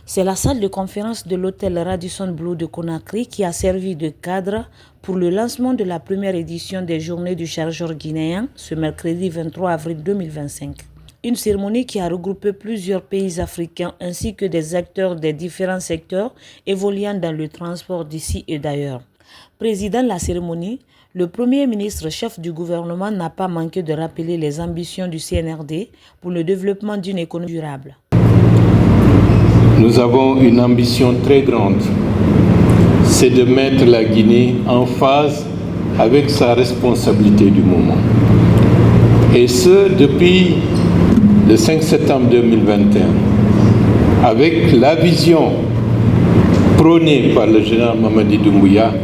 C'est la salle de conférence de l'hôtel Radisson Blu de Conakry qui a servi de cadre pour le lancement de la première édition des Journées du chargeur guinéen ce mercredi 23 avril 2025. Une cérémonie qui a regroupé plusieurs pays africains ainsi que des acteurs des différents secteurs évoluant dans le transport d'ici et d'ailleurs. Président de la cérémonie, le Premier ministre chef du gouvernement n'a pas manqué de rappeler les ambitions du CNRD pour le développement d'une économie durable. Nous avons une ambition très grande, c'est de mettre la Guinée en phase avec sa responsabilité du moment. Et ce, depuis le 5 septembre 2021, avec la vision prônée par le général Mamadi Doumbouya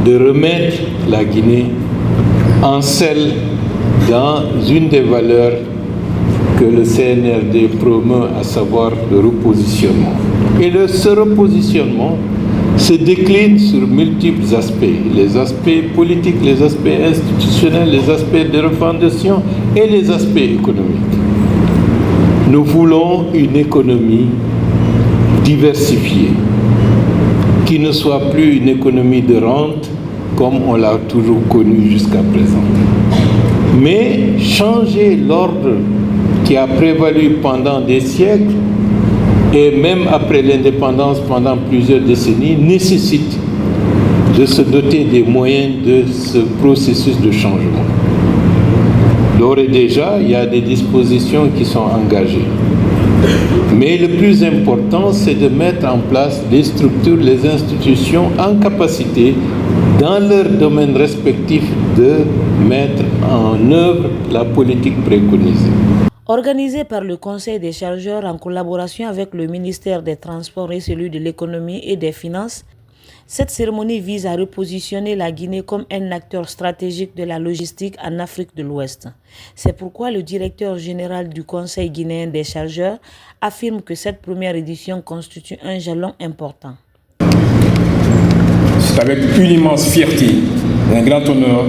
de remettre la Guinée en selle dans une des valeurs que le CNRD promeut, à savoir le repositionnement. Et ce repositionnement se décline sur multiples aspects, les aspects politiques, les aspects institutionnels, les aspects de refondation et les aspects économiques. Nous voulons une économie diversifiée, qui ne soit plus une économie de rente comme on l'a toujours connue jusqu'à présent, mais changer l'ordre qui a prévalu pendant des siècles et même après l'indépendance pendant plusieurs décennies nécessite de se doter des moyens de ce processus de changement. D'ores et déjà, il y a des dispositions qui sont engagées. Mais le plus important, c'est de mettre en place les structures, les institutions en capacité, dans leurs domaines respectifs, de mettre en œuvre la politique préconisée. Organisée par le Conseil des chargeurs en collaboration avec le ministère des Transports et celui de l'Économie et des Finances, cette cérémonie vise à repositionner la Guinée comme un acteur stratégique de la logistique en Afrique de l'Ouest. C'est pourquoi le directeur général du Conseil guinéen des chargeurs affirme que cette première édition constitue un jalon important. C'est avec une immense fierté et un grand honneur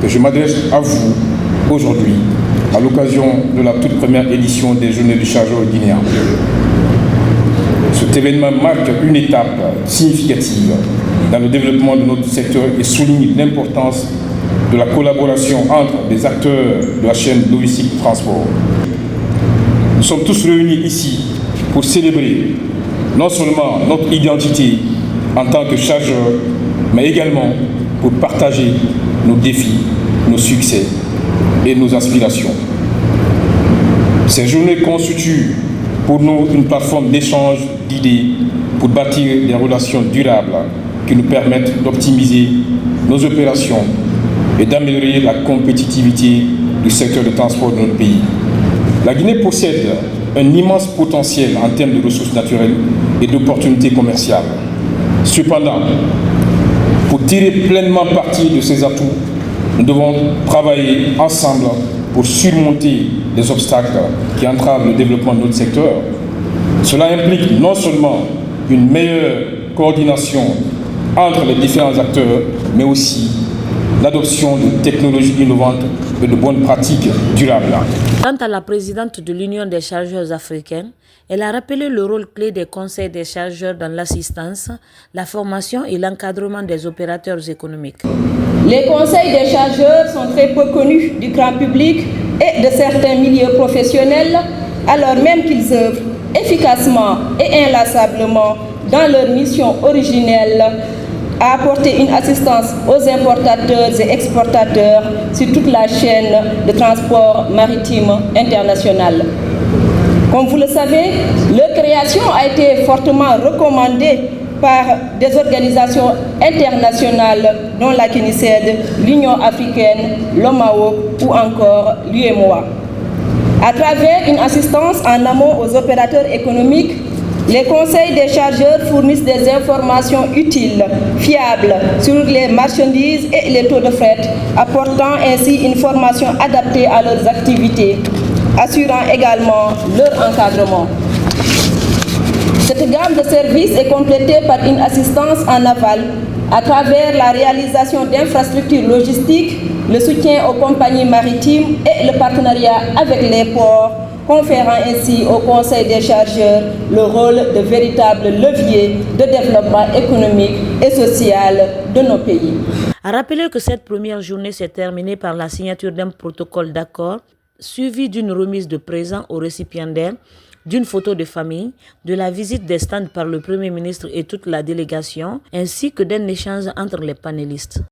que je m'adresse à vous aujourd'hui à l'occasion de la toute première édition des Journées du chargeur guinéen. Cet événement marque une étape significative dans le développement de notre secteur et souligne l'importance de la collaboration entre les acteurs de la chaîne logistique de transport. Nous sommes tous réunis ici pour célébrer non seulement notre identité en tant que chargeur, mais également pour partager nos défis, nos succès et nos aspirations. Ces journées constituent pour nous une plateforme d'échange d'idées pour bâtir des relations durables qui nous permettent d'optimiser nos opérations et d'améliorer la compétitivité du secteur de transport de notre pays. La Guinée possède un immense potentiel en termes de ressources naturelles et d'opportunités commerciales. Cependant, pour tirer pleinement parti de ces atouts, nous devons travailler ensemble pour surmonter les obstacles qui entravent le développement de notre secteur. Cela implique non seulement une meilleure coordination entre les différents acteurs, mais aussi l'adoption de technologies innovantes et de bonnes pratiques durables. Quant à la présidente de l'Union des chargeurs africains, elle a rappelé le rôle clé des conseils des chargeurs dans l'assistance, la formation et l'encadrement des opérateurs économiques. Les conseils des chargeurs sont très peu connus du grand public et de certains milieux professionnels, alors même qu'ils œuvrent efficacement et inlassablement dans leur mission originelle à apporter une assistance aux importateurs et exportateurs sur toute la chaîne de transport maritime international. Comme vous le savez, leur création a été fortement recommandée par des organisations internationales dont la CNICED, l'Union africaine, l'OMAO ou encore l'UEMOA. À travers une assistance en amont aux opérateurs économiques, les conseils des chargeurs fournissent des informations utiles, fiables sur les marchandises et les taux de fret, apportant ainsi une formation adaptée à leurs activités, assurant également leur encadrement. Cette gamme de services est complétée par une assistance en aval à travers la réalisation d'infrastructures logistiques, le soutien aux compagnies maritimes et le partenariat avec les ports conférant ainsi au Conseil des chargeurs le rôle de véritable levier de développement économique et social de nos pays. À rappeler que cette première journée s'est terminée par la signature d'un protocole d'accord, suivi d'une remise de présents aux récipiendaires, d'une photo de famille, de la visite des stands par le Premier ministre et toute la délégation, ainsi que d'un échange entre les panélistes.